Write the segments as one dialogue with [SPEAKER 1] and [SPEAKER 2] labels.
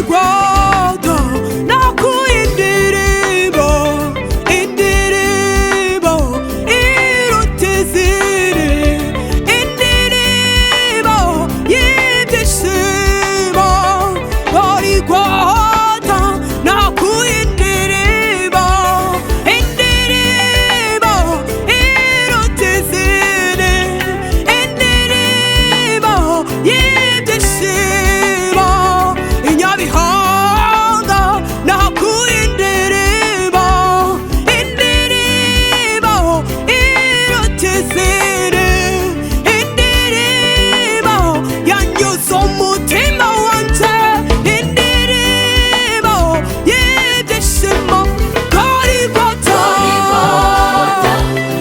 [SPEAKER 1] Gorigota nakuye indirimbo iruta izindi, indirimbo y'ibyishimo. Gorigota nakuye indirimbo iruta izindi, indirimbo y'ibyishimo. I Nyabihanga nakuye indirimbo iruta izindi, indirimbo yanyuze umutima wanje, indirimbo y'ibyishimo. Gorigota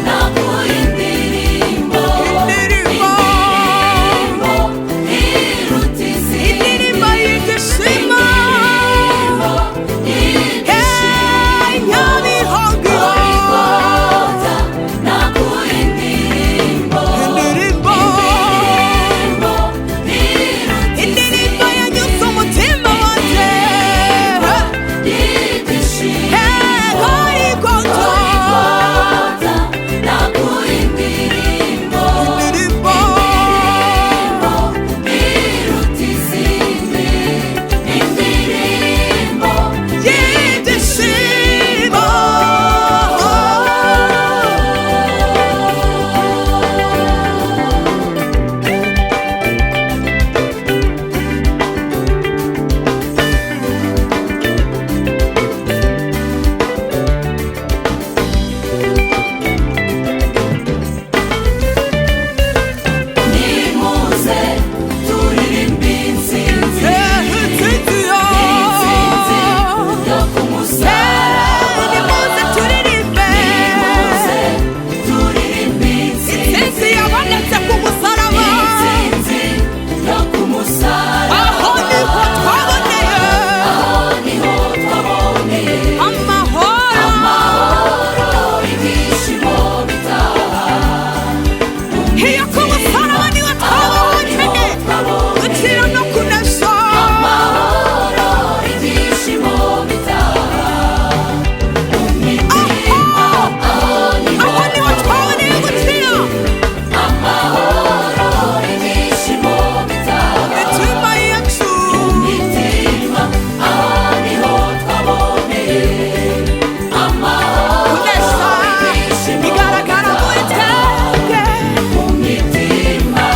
[SPEAKER 2] nakuye indirimbo iruta izindi,
[SPEAKER 1] indirimbo y'ibyishimo.
[SPEAKER 2] Hey,
[SPEAKER 1] Nyabihanga
[SPEAKER 2] nakuye indirimbo
[SPEAKER 1] indirimbo
[SPEAKER 2] iruta
[SPEAKER 1] yanyuze umutima wanje.
[SPEAKER 2] y'ibyishimo.
[SPEAKER 1] Gorigota
[SPEAKER 2] nakuye indirimbo
[SPEAKER 1] indirimbo
[SPEAKER 2] iruta izindi, indirimbo
[SPEAKER 1] y'ibyishimo.
[SPEAKER 2] nimuze turirimbe intsinzi
[SPEAKER 1] Intsinzi yo
[SPEAKER 2] yo ku musaraba.
[SPEAKER 1] nimuze turirimbe
[SPEAKER 2] Nimuze turirimbe
[SPEAKER 1] intsinzi yabonetse ku musaraba.
[SPEAKER 2] intsinzi yo ku musaraba.
[SPEAKER 1] Aho niho twaboneye
[SPEAKER 2] Aho niho twaboneye
[SPEAKER 1] amahoro,
[SPEAKER 2] amahoro, ibyishimo bitaha.
[SPEAKER 1] iyo ku musaraba niho twaboneye gukira no kunesha.
[SPEAKER 2] Amahoro, ibyishimo bitaha. Mu mitima, aho niho
[SPEAKER 1] Aho niho twaboneye gukira
[SPEAKER 2] amahoro, ibyishimo bitaha.
[SPEAKER 1] imitima yacu.
[SPEAKER 2] Mitima, aho niho twaboneye amahoro,
[SPEAKER 1] Kunesha
[SPEAKER 2] ibyishimo
[SPEAKER 1] bigaragara muri twebwe.
[SPEAKER 2] mu mitima.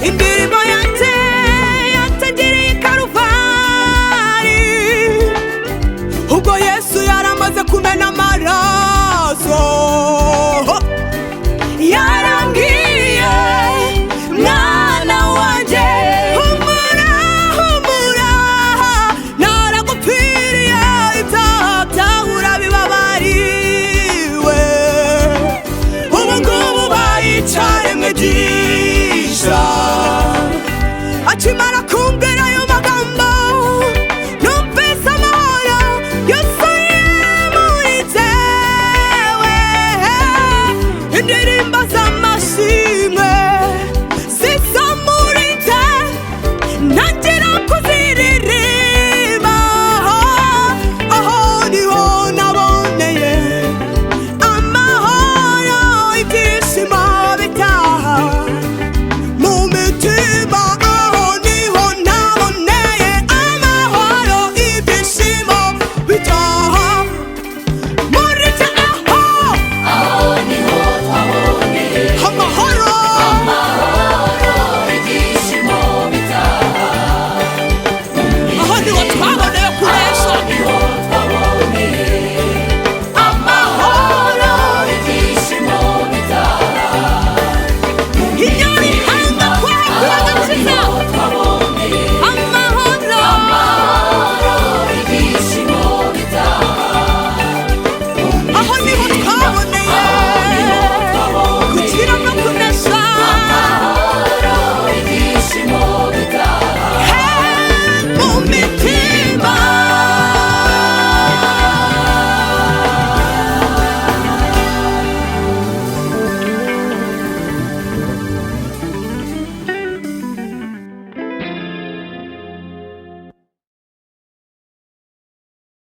[SPEAKER 1] Indirimbo yanjye yatangiriye i Karuvari, ubwo Yesu yaramaze kumena amaraso. Yarambwiye mwana wanjye humura, humura, naragupfiriye, ibyaha byawe urabibabariwe. Ubu ngubu bayicaye mwe gisha, akimara kumbwira